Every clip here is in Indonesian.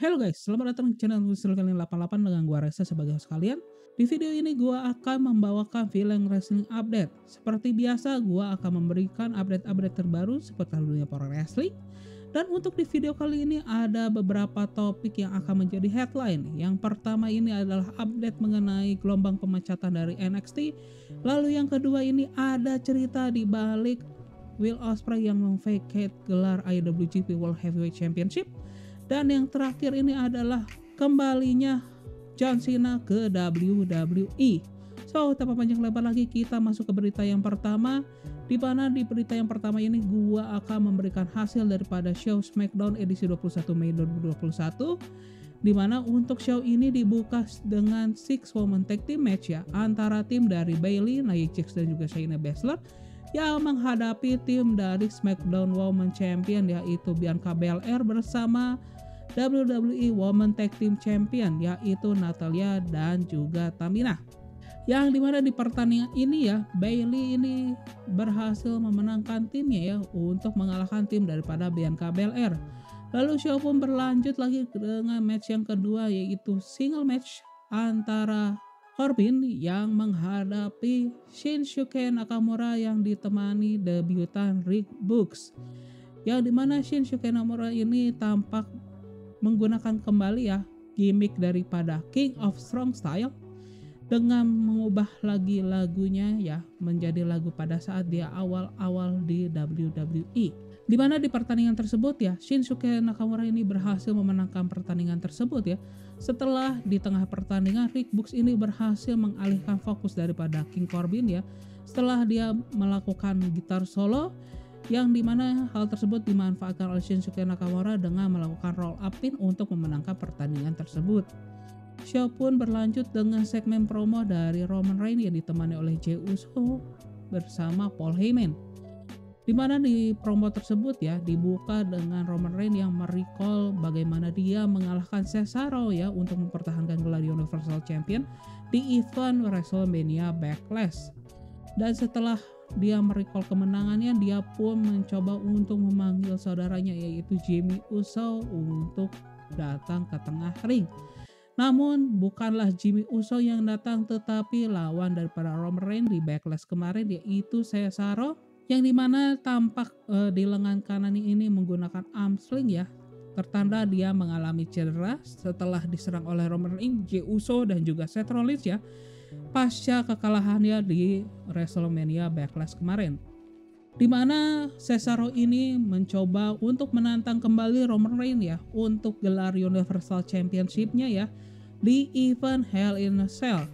Halo guys, selamat datang di channel Wrestling Kalian 88 dengan gua Reza sebagai host kalian. Di video ini gua akan membawakan film wrestling update. Seperti biasa, gua akan memberikan update-update terbaru seputar dunia pro wrestling. Dan untuk di video kali ini ada beberapa topik yang akan menjadi headline. Yang pertama ini adalah update mengenai gelombang pemecatan dari NXT. Lalu yang kedua ini ada cerita di balik Will Ospreay yang memvacate gelar IWGP World Heavyweight Championship. Dan yang terakhir ini adalah kembalinya John Cena ke WWE. So, tanpa panjang lebar lagi kita masuk ke berita yang pertama. Di mana di berita yang pertama ini gua akan memberikan hasil daripada show SmackDown edisi 21 Mei 2021. Di mana untuk show ini dibuka dengan 6-woman tag team match ya, antara tim dari Bayley, Nia Jax dan juga Shayna Baszler yang menghadapi tim dari SmackDown Women Champion yaitu Bianca Belair bersama WWE Women Tag Team Champion yaitu Natalya dan juga Tamina. Yang dimana di pertandingan ini ya, Bayley ini berhasil memenangkan timnya ya untuk mengalahkan tim daripada Bianca Belair. Lalu show pun berlanjut lagi dengan match yang kedua yaitu single match antara Corbin yang menghadapi Shinsuke Nakamura yang ditemani debutan Rick Books. Yang dimana Shinsuke Nakamura ini tampak menggunakan kembali ya gimmick daripada King of Strong Style dengan mengubah lagi lagunya ya menjadi lagu pada saat dia awal-awal di WWE. Dimana di pertandingan tersebut ya Shinsuke Nakamura ini berhasil memenangkan pertandingan tersebut ya. Setelah di tengah pertandingan Rick Books ini berhasil mengalihkan fokus daripada King Corbin ya. Setelah dia melakukan gitar solo yang dimana hal tersebut dimanfaatkan oleh Shinsuke Nakamura dengan melakukan roll up pin untuk memenangkan pertandingan tersebut. Show pun berlanjut dengan segmen promo dari Roman Reigns yang ditemani oleh Jey Uso bersama Paul Heyman. Dimana di promo tersebut ya dibuka dengan Roman Reigns yang merecall bagaimana dia mengalahkan Cesaro ya untuk mempertahankan gelar Universal Champion di event WrestleMania Backlash. Dan setelah dia merecall kemenangannya, dia pun mencoba untuk memanggil saudaranya yaitu Jimmy Uso untuk datang ke tengah ring. Namun bukanlah Jimmy Uso yang datang tetapi lawan daripada Roman Reigns di Backlash kemarin yaitu Cesaro yang dimana tampak di lengan kanan ini menggunakan arm sling ya. Tertanda dia mengalami cedera setelah diserang oleh Roman Reigns, Jey Uso dan juga Seth Rollins ya pasca kekalahannya di WrestleMania Backlash kemarin. Dimana Cesaro ini mencoba untuk menantang kembali Roman Reigns ya untuk gelar Universal Championship-nya ya di event Hell in a Cell.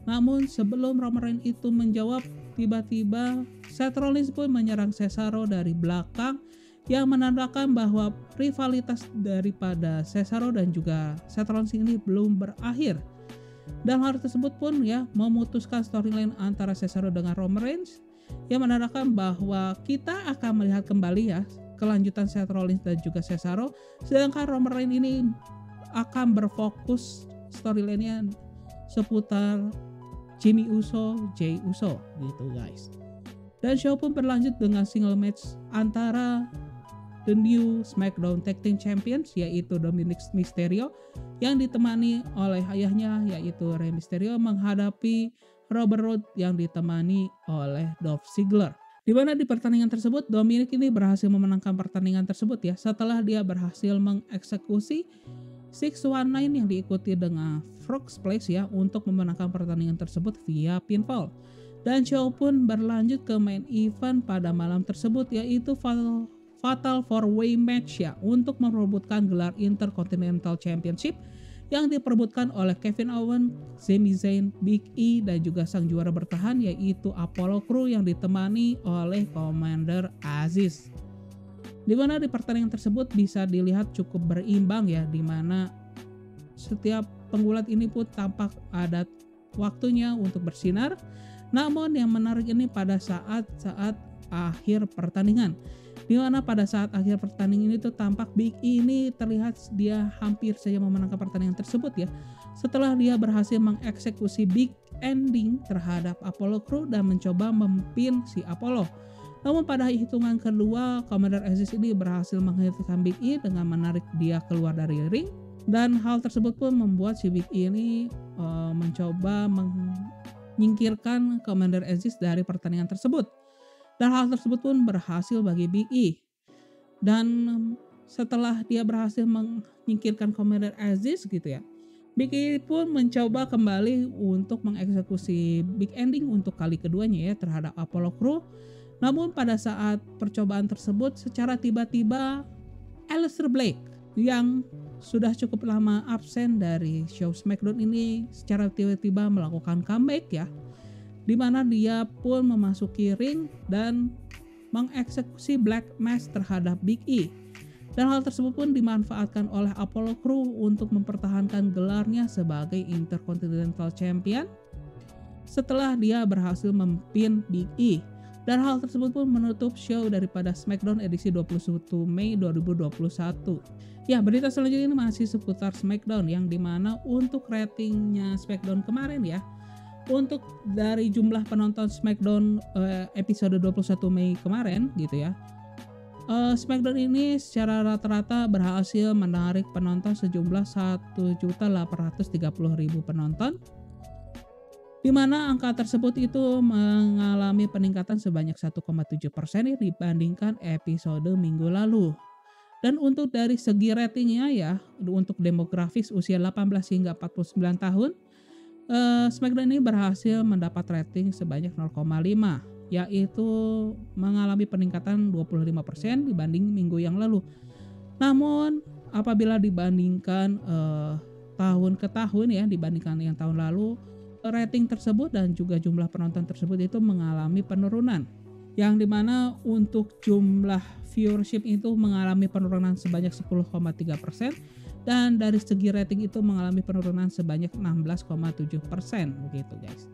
Namun sebelum Roman Reigns itu menjawab, tiba-tiba Seth Rollins pun menyerang Cesaro dari belakang yang menandakan bahwa rivalitas daripada Cesaro dan juga Seth Rollins ini belum berakhir. Dan hal tersebut pun ya memutuskan storyline antara Cesaro dengan Roman Reigns yang menandakan bahwa kita akan melihat kembali ya kelanjutan Seth Rollins dan juga Cesaro, sedangkan Roman Reigns ini akan berfokus storyline-nya seputar Jimmy Uso, Jey Uso gitu guys. Dan show pun berlanjut dengan single match antara the new SmackDown Tag Team Champions yaitu Dominic Mysterio yang ditemani oleh ayahnya yaitu Rey Mysterio menghadapi Robert Roode yang ditemani oleh Dolph Ziggler. Di mana di pertandingan tersebut Dominic ini berhasil memenangkan pertandingan tersebut ya setelah dia berhasil mengeksekusi 619 yang diikuti dengan Frog Splash ya untuk memenangkan pertandingan tersebut via pinfall. Dan show pun berlanjut ke main event pada malam tersebut yaitu Fatal 4-Way match ya untuk merebutkan gelar Intercontinental Championship yang diperebutkan oleh Kevin Owens, Sami Zayn, Big E dan juga sang juara bertahan yaitu Apollo Crews yang ditemani oleh Commander Aziz. Di mana di pertandingan tersebut bisa dilihat cukup berimbang ya, di mana setiap penggulat ini pun tampak ada waktunya untuk bersinar. Namun yang menarik ini pada saat akhir pertandingan. Di mana pada saat akhir pertandingan itu tampak Big E ini terlihat dia hampir saja memenangkan pertandingan tersebut ya. Setelah dia berhasil mengeksekusi big ending terhadap Apollo Crews dan mencoba mempin si Apollo. Namun pada hitungan kedua, Commander Aziz ini berhasil menghentikan Big E dengan menarik dia keluar dari ring. Dan hal tersebut pun membuat si Big E ini mencoba menyingkirkan Commander Aziz dari pertandingan tersebut. Dan hal tersebut pun berhasil bagi Big E. Dan setelah dia berhasil menyingkirkan Commander Aziz gitu ya, Big E pun mencoba kembali untuk mengeksekusi big ending untuk kali keduanya ya terhadap Apollo Crew. Namun pada saat percobaan tersebut secara tiba-tiba Aleister Black yang sudah cukup lama absen dari show SmackDown ini secara tiba-tiba melakukan comeback ya, di mana dia pun memasuki ring dan mengeksekusi Black Mass terhadap Big E. Dan hal tersebut pun dimanfaatkan oleh Apollo Crew untuk mempertahankan gelarnya sebagai Intercontinental Champion setelah dia berhasil mempin Big E. Dan hal tersebut pun menutup show daripada SmackDown edisi 21 Mei 2021. Ya, berita selanjutnya ini masih seputar SmackDown yang dimana untuk ratingnya SmackDown kemarin ya, untuk dari jumlah penonton SmackDown episode 21 Mei kemarin gitu ya, SmackDown ini secara rata-rata berhasil menarik penonton sejumlah 1.830.000 penonton, di mana angka tersebut itu mengalami peningkatan sebanyak 1,7% dibandingkan episode minggu lalu. Dan untuk dari segi ratingnya ya, untuk demografis usia 18 hingga 49 tahun, SmackDown ini berhasil mendapat rating sebanyak 0,5, yaitu mengalami peningkatan 25% dibanding minggu yang lalu. Namun apabila dibandingkan tahun ke tahun ya, dibandingkan yang tahun lalu, rating tersebut dan juga jumlah penonton tersebut itu mengalami penurunan, yang dimana untuk jumlah viewership itu mengalami penurunan sebanyak 10,3%, dan dari segi rating itu mengalami penurunan sebanyak 16,7% begitu guys.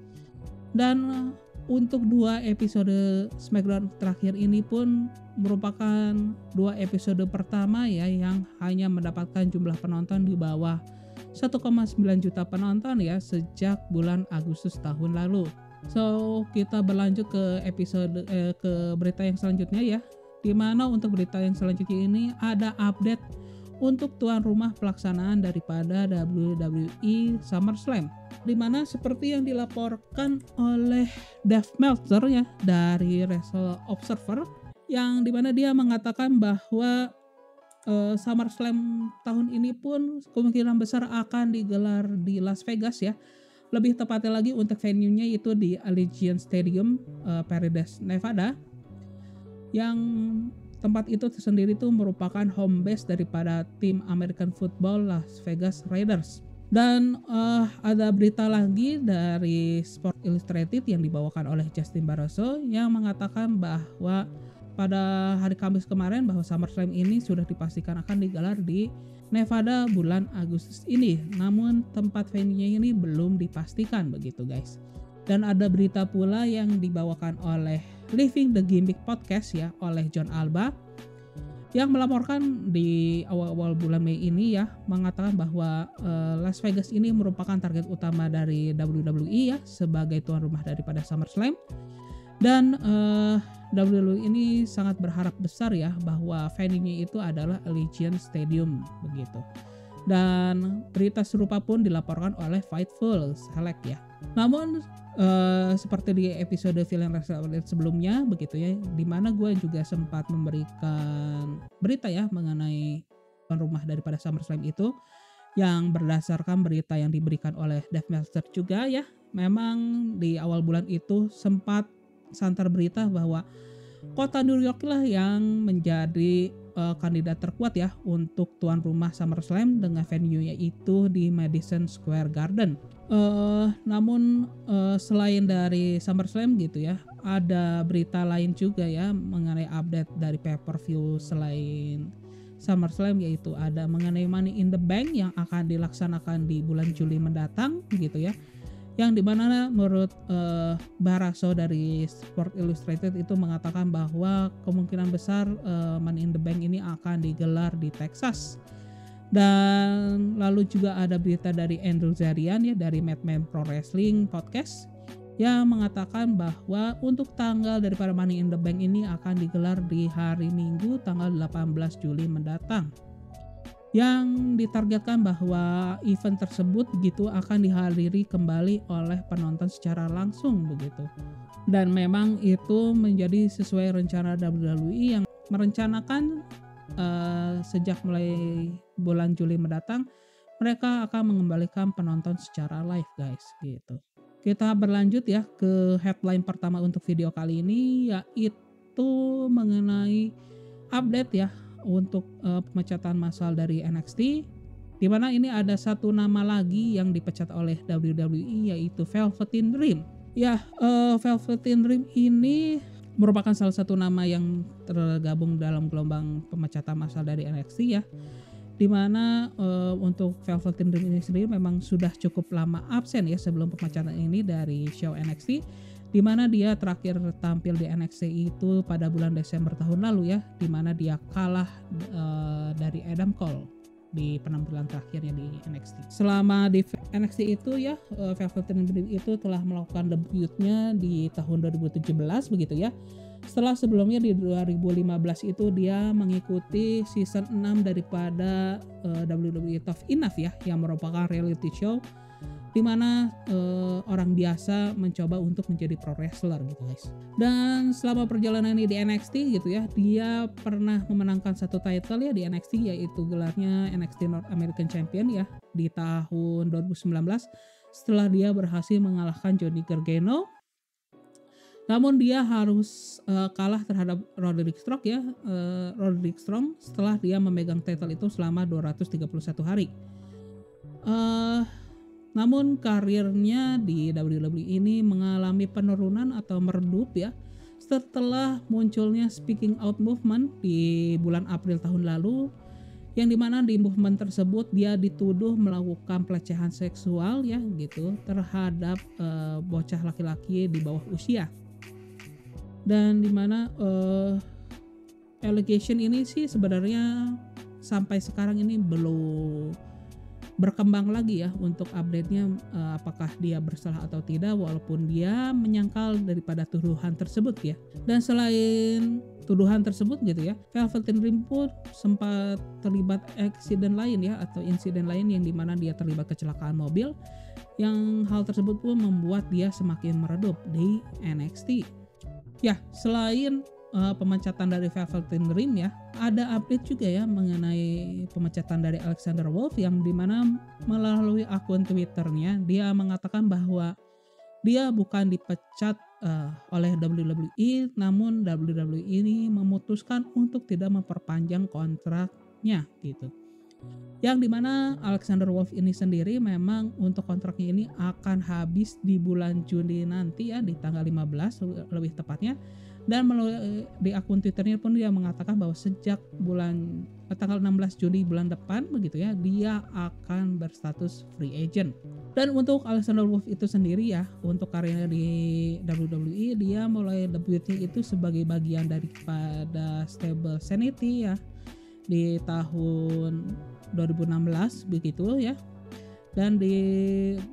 Dan untuk 2 episode SmackDown terakhir ini pun merupakan 2 episode pertama ya yang hanya mendapatkan jumlah penonton di bawah 1,9 juta penonton ya sejak bulan Agustus tahun lalu. So kita berlanjut ke episode ke berita yang selanjutnya ya, dimana untuk berita yang selanjutnya ini ada update untuk tuan rumah pelaksanaan daripada WWE SummerSlam, dimana seperti yang dilaporkan oleh Dave Meltzer ya dari Wrestle Observer, yang dimana dia mengatakan bahwa SummerSlam tahun ini pun kemungkinan besar akan digelar di Las Vegas ya. Lebih tepatnya lagi untuk venue-nya itu di Allegiant Stadium, Paradise, Nevada. Yang tempat itu sendiri itu merupakan home base daripada tim American Football Las Vegas Raiders. Dan ada berita lagi dari Sport Illustrated yang dibawakan oleh Justin Barroso yang mengatakan bahwa pada hari Kamis kemarin bahwa SummerSlam ini sudah dipastikan akan digelar di Nevada bulan Agustus ini. Namun tempat venue-nya ini belum dipastikan begitu guys. Dan ada berita pula yang dibawakan oleh Living the Gimmick Podcast ya oleh John Alba, yang melaporkan di awal-awal bulan Mei ini ya, mengatakan bahwa Las Vegas ini merupakan target utama dari WWE ya sebagai tuan rumah daripada SummerSlam. Dan WWE ini sangat berharap besar ya bahwa venue-nya itu adalah Allegiant Stadium begitu. Dan berita serupa pun dilaporkan oleh Fightful Select ya. Namun seperti di episode Villain Wrestling sebelumnya begitu ya, dimana gue juga sempat memberikan berita ya mengenai tuan rumah daripada SummerSlam itu, yang berdasarkan berita yang diberikan oleh Dave Meltzer juga ya. Memang di awal bulan itu sempat santer berita bahwa kota New York lah yang menjadi kandidat terkuat ya untuk tuan rumah SummerSlam dengan venue-nya itu di Madison Square Garden. Namun selain dari SummerSlam gitu ya, ada berita lain juga ya mengenai update dari pay-per-view selain SummerSlam, yaitu ada mengenai Money in the Bank yang akan dilaksanakan di bulan Juli mendatang gitu ya. Yang dimana menurut Barroso dari Sport Illustrated itu mengatakan bahwa kemungkinan besar Money in the Bank ini akan digelar di Texas. Dan lalu juga ada berita dari Andrew Zarian ya dari Madman Pro Wrestling Podcast yang mengatakan bahwa untuk tanggal daripada Money in the Bank ini akan digelar di hari Minggu tanggal 18 Juli mendatang. yang ditargetkan bahwa event tersebut begitu akan dihadiri kembali oleh penonton secara langsung begitu. Dan memang itu menjadi sesuai rencana WWE yang merencanakan sejak mulai bulan Juli mendatang mereka akan mengembalikan penonton secara live guys gitu. Kita berlanjut ya ke headline pertama untuk video kali ini, yaitu mengenai update ya untuk pemecatan massal dari NXT, di mana ini ada satu nama lagi yang dipecat oleh WWE yaitu Velveteen Dream. Ya, Velveteen Dream ini merupakan salah satu nama yang tergabung dalam gelombang pemecatan massal dari NXT ya. Dimana untuk Velveteen Dream ini sendiri memang sudah cukup lama absen ya sebelum pemecatan ini dari show NXT, dimana dia terakhir tampil di NXT itu pada bulan Desember tahun lalu ya, dimana dia kalah dari Adam Cole di penampilan terakhirnya di NXT. Selama di NXT itu ya, Velveteen Dream itu telah melakukan debutnya di tahun 2017 begitu ya. Setelah sebelumnya di 2015 itu dia mengikuti season 6 daripada WWE Tough Enough ya, yang merupakan reality show di mana orang biasa mencoba untuk menjadi pro wrestler gitu guys. Dan selama perjalanan ini di NXT gitu ya, dia pernah memenangkan satu title ya di NXT, yaitu gelarnya NXT North American Champion ya di tahun 2019 setelah dia berhasil mengalahkan Johnny Gargano. Namun dia harus kalah terhadap Roderick Strong ya, Roderick Strong setelah dia memegang title itu selama 231 hari. Namun karirnya di WWE ini mengalami penurunan atau meredup ya setelah munculnya Speaking Out Movement di bulan April tahun lalu, yang dimana di movement tersebut dia dituduh melakukan pelecehan seksual ya gitu terhadap bocah laki-laki di bawah usia. Dan dimana allegation ini sih sebenarnya sampai sekarang ini belum berkembang lagi ya untuk update-nya, apakah dia bersalah atau tidak, walaupun dia menyangkal daripada tuduhan tersebut ya. Dan selain tuduhan tersebut gitu ya, Velveteen Dream pun sempat terlibat insiden lain ya, atau insiden lain yang dimana dia terlibat kecelakaan mobil, yang hal tersebut pun membuat dia semakin meredup di NXT. Ya, selain pemecatan dari Velveteen Dream ya, ada update juga ya mengenai pemecatan dari Alexander Wolf, yang dimana melalui akun Twitternya dia mengatakan bahwa dia bukan dipecat oleh WWE, namun WWE ini memutuskan untuk tidak memperpanjang kontraknya gitu. Yang dimana Alexander Wolf ini sendiri memang untuk kontraknya ini akan habis di bulan Juni nanti ya, di tanggal 15 lebih tepatnya. Dan melalui di akun Twitternya pun dia mengatakan bahwa sejak tanggal 16 Juni bulan depan begitu ya, dia akan berstatus free agent. Dan untuk Alexander Wolf itu sendiri ya, untuk karirnya di WWE, dia mulai debutnya itu sebagai bagian daripada stable Sanity ya di tahun 2016 begitu ya. Dan di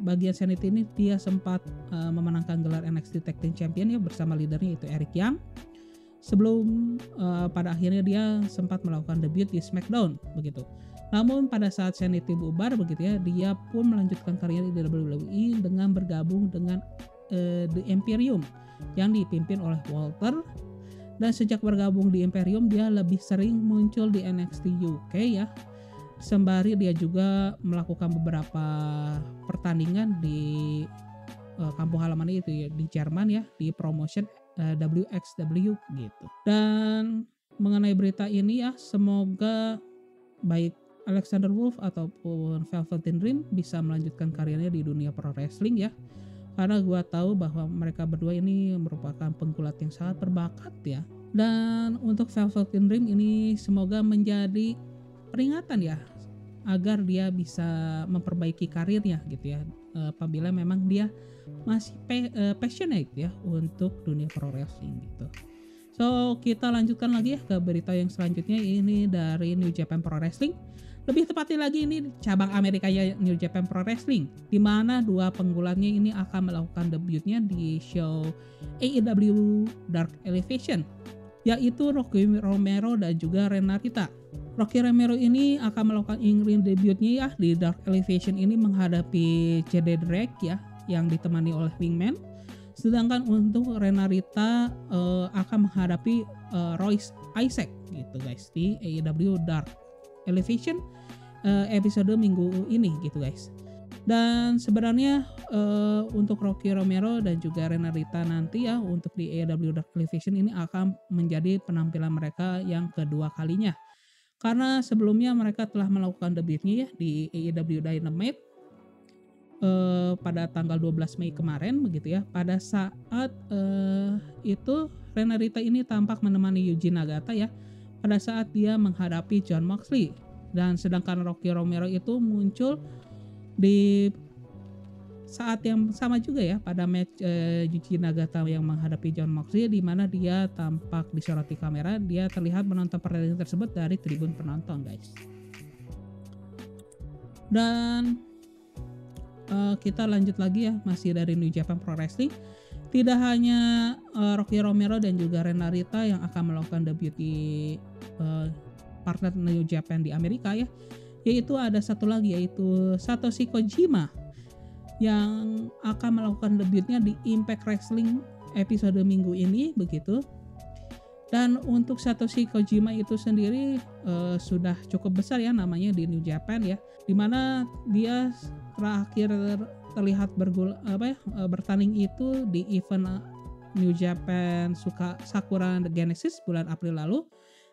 bagian Sanity ini dia sempat memenangkan gelar NXT Tag Team Champion ya bersama leadernya itu Eric Young. Sebelum pada akhirnya dia sempat melakukan debut di SmackDown begitu. Namun pada saat Sanity bubar begitu ya, dia pun melanjutkan karirnya di WWE dengan bergabung dengan The Imperium yang dipimpin oleh Walter. Dan sejak bergabung di Imperium dia lebih sering muncul di NXT UK ya. Sembari dia juga melakukan beberapa pertandingan di kampung halaman itu ya, di Jerman ya, di promotion WXW gitu. Dan mengenai berita ini ya, semoga baik Alexander Wolf ataupun Velveteen Dream bisa melanjutkan karirnya di dunia pro wrestling ya. Karena gue tahu bahwa mereka berdua ini merupakan penggulat yang sangat berbakat ya. Dan untuk Velveteen Dream ini semoga menjadi peringatan ya, agar dia bisa memperbaiki karirnya gitu ya, apabila memang dia masih passionate ya untuk dunia pro wrestling gitu. So kita lanjutkan lagi ya ke berita yang selanjutnya, ini dari New Japan Pro Wrestling. Lebih tepatnya lagi ini cabang Amerikanya New Japan Pro Wrestling, di mana dua penggulatnya ini akan melakukan debutnya di show AEW Dark Elevation, yaitu Rocky Romero dan juga Ren Narita. Rocky Romero ini akan melakukan in-ring debutnya ya di Dark Elevation ini menghadapi Jade Drake ya yang ditemani oleh Wingman. Sedangkan untuk Renarita akan menghadapi Royce Isaac gitu guys di AEW Dark Elevation episode minggu ini gitu guys. Dan sebenarnya untuk Rocky Romero dan juga Renarita nanti ya untuk di AEW Dark Elevation ini akan menjadi penampilan mereka yang kedua kalinya. Karena sebelumnya mereka telah melakukan debutnya ya di AEW Dynamite pada tanggal 12 Mei kemarin begitu ya. Pada saat itu Renarita ini tampak menemani Yuji Nagata ya pada saat dia menghadapi Jon Moxley. Dan sedangkan Rocky Romero itu muncul di saat yang sama juga ya pada match Yuji Nagata yang menghadapi Jon Moxley di mana dia tampak disoroti kamera, dia terlihat menonton pertandingan tersebut dari tribun penonton guys. Dan kita lanjut lagi ya masih dari New Japan Pro Wrestling. Tidak hanya Rocky Romero dan juga Renarita yang akan melakukan debut di partner New Japan di Amerika ya, yaitu ada satu lagi yaitu Satoshi Kojima yang akan melakukan debutnya di Impact Wrestling episode minggu ini begitu. Dan untuk Satoshi Kojima itu sendiri sudah cukup besar ya namanya di New Japan ya, dimana dia terakhir terlihat bertanding itu di event New Japan Sakura Genesis bulan April lalu,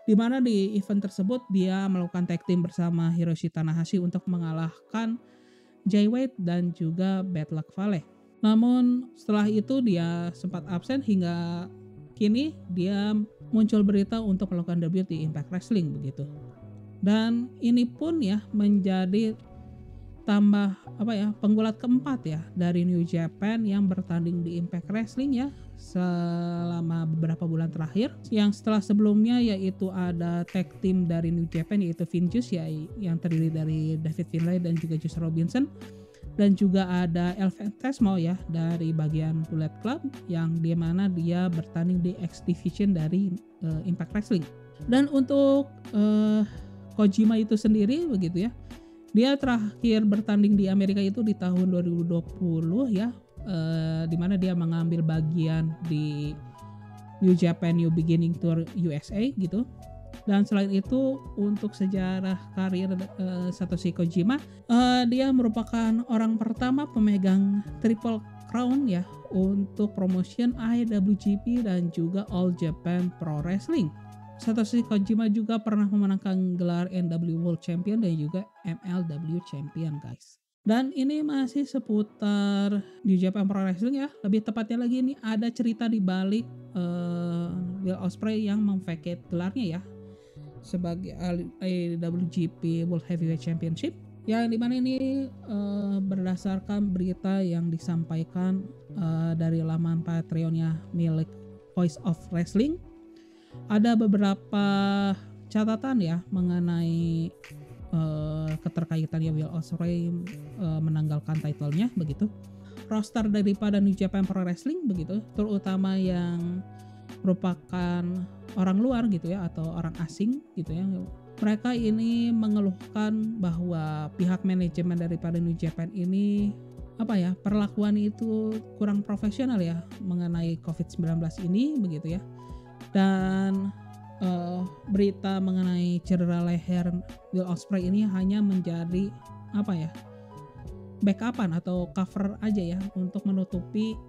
di mana di event tersebut dia melakukan tag team bersama Hiroshi Tanahashi untuk mengalahkan Jay White dan juga Bad Luck Fale. Namun setelah itu dia sempat absen hingga kini dia muncul berita untuk melakukan debut di Impact Wrestling begitu. Dan ini pun ya menjadi tambah penggulat keempat ya dari New Japan yang bertanding di Impact Wrestling ya selama beberapa bulan terakhir, yang setelah sebelumnya yaitu ada tag team dari New Japan yaitu Finjuice ya yang terdiri dari David Finlay dan juga Juice Robinson, dan juga ada El Fantasmo ya dari bagian Bullet Club yang dimana dia bertanding di X Division dari Impact Wrestling. Dan untuk Kojima itu sendiri begitu ya, dia terakhir bertanding di Amerika itu di tahun 2020 ya, di mana dia mengambil bagian di New Japan New Beginning Tour USA gitu. Dan selain itu untuk sejarah karir Satoshi Kojima, dia merupakan orang pertama pemegang Triple Crown ya untuk promotion IWGP dan juga All Japan Pro Wrestling. Satoshi Kojima juga pernah memenangkan gelar NW World Champion dan juga MLW Champion guys. Dan ini masih seputar New Japan Pro Wrestling ya. Lebih tepatnya lagi ini ada cerita di balik Will Ospreay yang memvacate gelarnya ya sebagai IWGP World Heavyweight Championship. Yang dimana ini berdasarkan berita yang disampaikan dari laman Patreonnya milik Voice of Wrestling. Ada beberapa catatan ya mengenai keterkaitannya Will Ospreay menanggalkan title-nya begitu. Roster daripada New Japan Pro Wrestling begitu, terutama yang merupakan orang luar gitu ya atau orang asing gitu ya. Mereka ini mengeluhkan bahwa pihak manajemen daripada New Japan ini perlakuan itu kurang profesional ya mengenai COVID-19 ini begitu ya. Dan berita mengenai cedera leher Will Ospreay ini hanya menjadi backupan atau cover aja ya untuk menutupi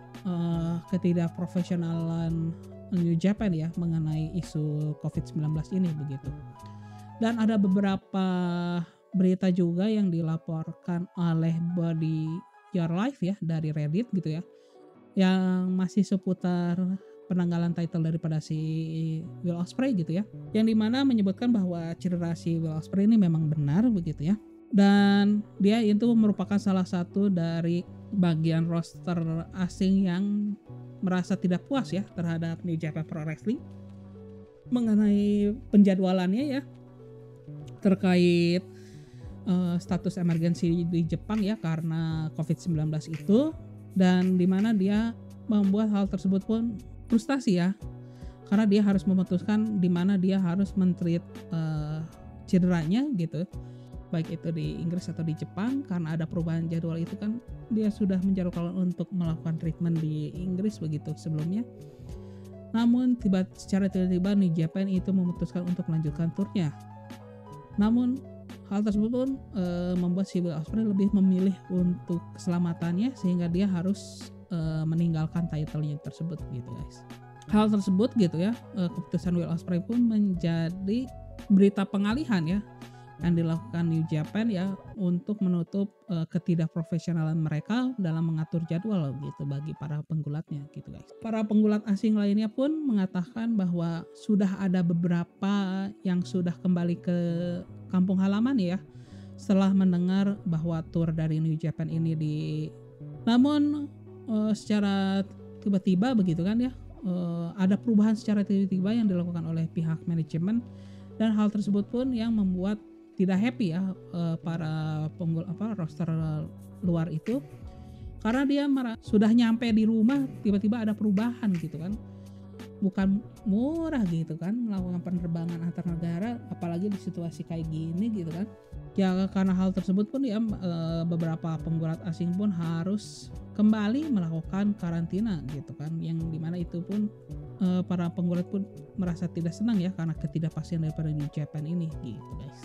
ketidakprofesionalan New Japan ya mengenai isu COVID-19 ini begitu. Dan ada beberapa berita juga yang dilaporkan oleh Body Your Life ya dari Reddit gitu ya, yang masih seputar penanggalan title daripada si Will Ospreay gitu ya, yang dimana menyebutkan bahwa cedera si Will Ospreay ini memang benar begitu ya, dan dia itu merupakan salah satu dari bagian roster asing yang merasa tidak puas ya terhadap New Japan Pro Wrestling mengenai penjadwalannya ya terkait status emergency di Jepang ya karena COVID-19 itu, dan dimana dia membuat hal tersebut pun frustasi ya karena dia harus memutuskan di mana dia harus men-treat cederanya gitu, baik itu di Inggris atau di Jepang. Karena ada perubahan jadwal itu kan, dia sudah menjadwalkan untuk melakukan treatment di Inggris begitu sebelumnya. Namun secara tiba-tiba New Japan itu memutuskan untuk melanjutkan turnya. Namun hal tersebut pun membuat si Will Ospreay lebih memilih untuk keselamatannya, sehingga dia harus meninggalkan title-nya tersebut gitu guys. Hal tersebut gitu ya, keputusan Will Ospreay pun menjadi berita pengalihan ya yang dilakukan New Japan ya, untuk menutup ketidakprofesionalan mereka dalam mengatur jadwal gitu bagi para penggulatnya gitu guys. Para penggulat asing lainnya pun mengatakan bahwa sudah ada beberapa yang sudah kembali ke kampung halaman ya, setelah mendengar bahwa tour dari New Japan ini namun secara tiba-tiba begitu kan ya, ada perubahan secara tiba-tiba yang dilakukan oleh pihak manajemen, dan hal tersebut pun yang membuat tidak happy ya para roster luar itu, karena dia sudah nyampe di rumah tiba-tiba ada perubahan gitu kan. Bukan murah gitu kan melakukan penerbangan antar negara, apalagi di situasi kayak gini gitu kan. Ya karena hal tersebut pun ya beberapa penggulat asing pun harus kembali melakukan karantina gitu kan, yang dimana itu pun para penggulat pun merasa tidak senang ya karena ketidakpastian daripada New Japan ini gitu guys.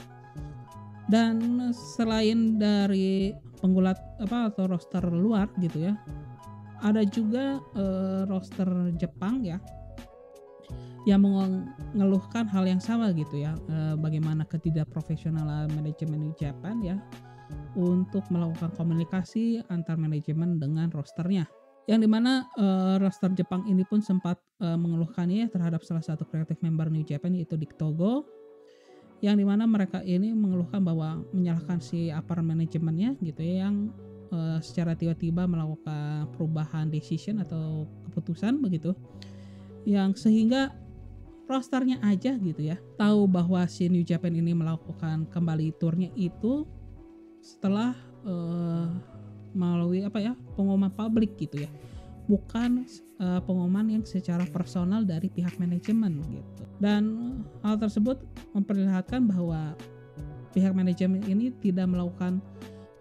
Dan selain dari penggulat atau roster luar gitu ya, ada juga roster Jepang ya yang mengeluhkan hal yang sama gitu ya, bagaimana ketidakprofesionalan manajemen New Japan ya untuk melakukan komunikasi antar manajemen dengan rosternya, yang dimana roster Jepang ini pun sempat mengeluhkannya terhadap salah satu kreatif member New Japan, yaitu Dick Togo, yang dimana mereka ini mengeluhkan bahwa menyalahkan si upper manajemennya gitu ya, yang secara tiba-tiba melakukan perubahan decision atau keputusan begitu, yang sehingga rosternya aja gitu ya tahu bahwa si New Japan ini melakukan kembali turnya itu setelah melalui pengumuman publik gitu ya, bukan pengumuman yang secara personal dari pihak manajemen gitu. Dan hal tersebut memperlihatkan bahwa pihak manajemen ini tidak melakukan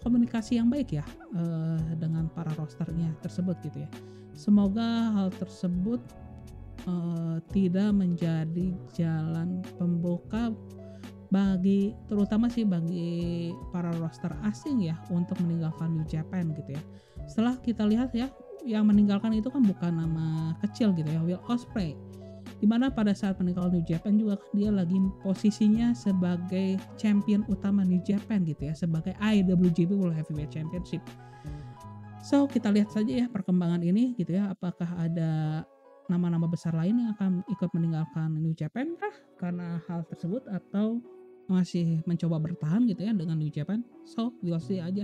komunikasi yang baik ya dengan para rosternya tersebut gitu ya. Semoga hal tersebut tidak menjadi jalan pembuka terutama sih bagi para roster asing ya untuk meninggalkan New Japan gitu ya. Setelah kita lihat ya, yang meninggalkan itu kan bukan nama kecil gitu ya, Will Ospreay, dimana pada saat meninggalkan New Japan juga kan dia lagi posisinya sebagai champion utama New Japan gitu ya, sebagai IWGP World Heavyweight Championship. So kita lihat saja ya perkembangan ini gitu ya, apakah ada nama-nama besar lain yang akan ikut meninggalkan New Japan kah karena hal tersebut, atau masih mencoba bertahan gitu ya dengan New Japan. So we'll see aja.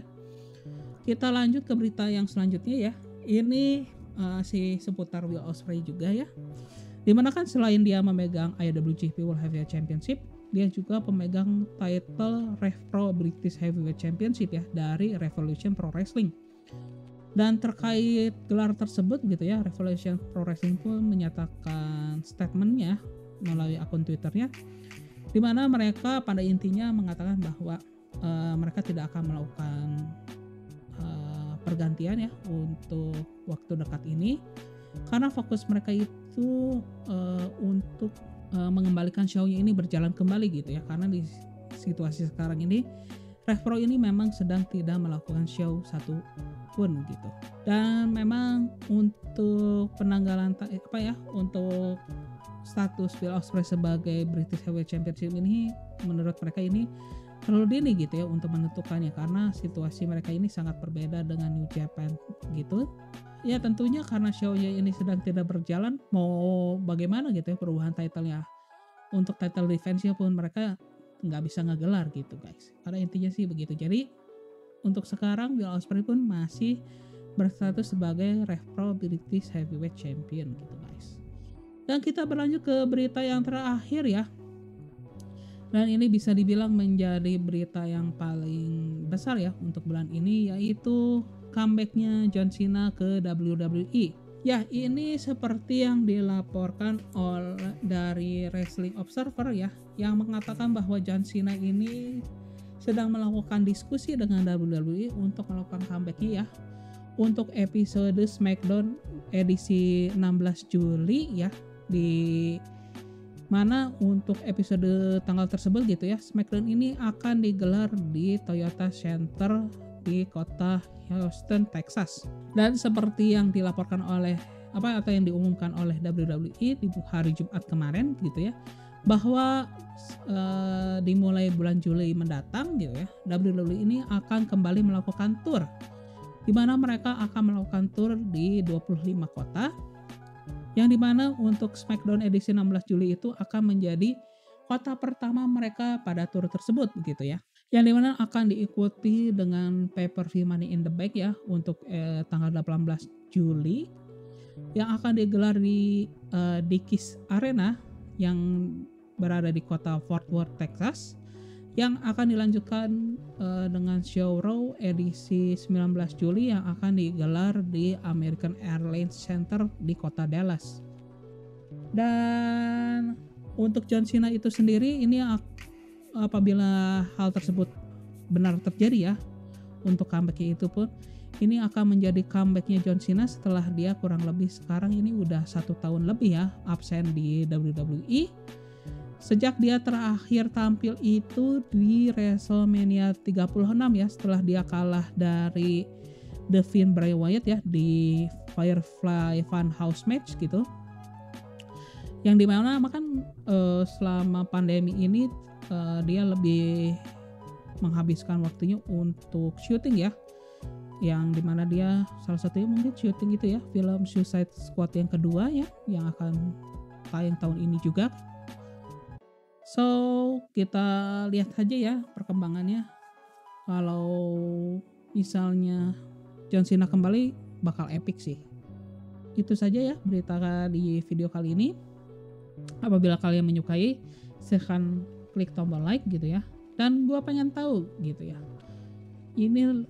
Kita lanjut ke berita yang selanjutnya ya. Ini si seputar Will Ospreay juga ya, dimana kan selain dia memegang IWGP World Heavyweight Championship, dia juga pemegang title Rev Pro British Heavyweight Championship ya dari Revolution Pro Wrestling. Dan terkait gelar tersebut gitu ya, Revolution Pro Wrestling pun menyatakan statementnya melalui akun Twitternya, dimana mereka pada intinya mengatakan bahwa mereka tidak akan melakukan pergantian ya untuk waktu dekat ini, karena fokus mereka itu untuk mengembalikan show-nya ini berjalan kembali gitu ya, karena di situasi sekarang ini Rev Pro ini memang sedang tidak melakukan show satu pun gitu. Dan memang untuk penanggalan untuk status Will Ospreay sebagai British Heavyweight Championship ini menurut mereka ini terlalu dini gitu ya untuk menentukannya, karena situasi mereka ini sangat berbeda dengan New Japan gitu. Ya tentunya karena show-nya ini sedang tidak berjalan, mau bagaimana gitu ya perubahan title-nya. Untuk title defense-nya pun mereka nggak bisa ngegelar gitu guys. Karena intinya sih begitu. Jadi untuk sekarang Will Ospreay pun masih berstatus sebagai Rev Pro British Heavyweight Champion gitu guys. Dan kita berlanjut ke berita yang terakhir ya. Dan ini bisa dibilang menjadi berita yang paling besar ya untuk bulan ini, yaitu comebacknya John Cena ke WWE. Ya, ini seperti yang dilaporkan oleh dari Wrestling Observer ya, yang mengatakan bahwa John Cena ini sedang melakukan diskusi dengan WWE untuk melakukan comeback-nya ya untuk episode SmackDown edisi 16 Juli ya, di mana untuk episode tanggal tersebut gitu ya, SmackDown ini akan digelar di Toyota Center di kota Houston, Texas. Dan seperti yang dilaporkan oleh atau yang diumumkan oleh WWE di hari Jumat kemarin gitu ya, bahwa dimulai bulan Juli mendatang gitu ya, WWE ini akan kembali melakukan tour, di mana mereka akan melakukan tour di 25 kota, yang dimana untuk SmackDown edisi 16 Juli itu akan menjadi kota pertama mereka pada tour tersebut begitu ya, yang dimana akan diikuti dengan pay-per-view Money in the Bank ya untuk tanggal 18 Juli yang akan digelar di Dickies Arena yang berada di kota Fort Worth, Texas, yang akan dilanjutkan dengan show Raw edisi 19 Juli yang akan digelar di American Airlines Center di kota Dallas. Dan untuk John Cena itu sendiri, ini apabila hal tersebut benar terjadi ya, untuk comeback itu pun ini akan menjadi comebacknya John Cena setelah dia kurang lebih sekarang ini udah 1 tahun lebih ya absen di WWE. Sejak dia terakhir tampil itu di WrestleMania 36 ya, setelah dia kalah dari The Fiend Bray Wyatt ya di Firefly Funhouse match gitu. Yang dimana makan selama pandemi ini dia lebih menghabiskan waktunya untuk syuting ya. Yang dimana dia salah satunya mungkin syuting itu ya, film Suicide Squad yang kedua ya, yang akan tayang tahun ini juga. So, kita lihat aja ya perkembangannya. Kalau misalnya John Cena kembali, bakal epic sih. Itu saja ya berita di video kali ini. Apabila kalian menyukai, silahkan klik tombol like gitu ya. Dan gue pengen tahu gitu ya, ini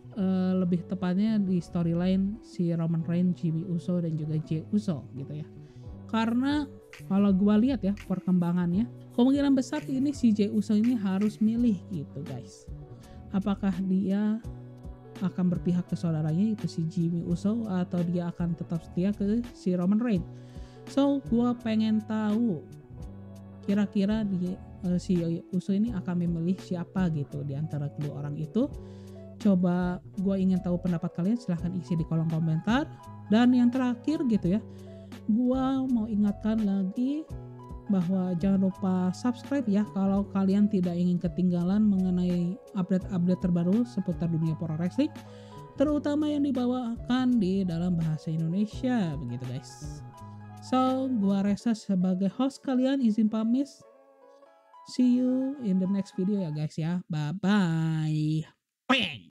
lebih tepatnya di storyline si Roman Reigns, Jimmy Uso, dan juga Jey Uso gitu ya. Karena kalau gue lihat ya perkembangannya, kemungkinan besar ini si Jey Uso ini harus milih gitu guys. Apakah dia akan berpihak ke saudaranya itu si Jimmy Uso, atau dia akan tetap setia ke si Roman Reigns. So gue pengen tahu kira-kira si Uso ini akan memilih siapa gitu di antara kedua orang itu. Coba gue ingin tahu pendapat kalian, silahkan isi di kolom komentar. Dan yang terakhir gitu ya, gue mau ingatkan lagi bahwa jangan lupa subscribe ya kalau kalian tidak ingin ketinggalan mengenai update-update terbaru seputar dunia pro wrestling, terutama yang dibawakan di dalam bahasa Indonesia begitu guys. So, gua Reza sebagai host kalian izin pamit. See you in the next video ya guys ya. Bye bye. Bang.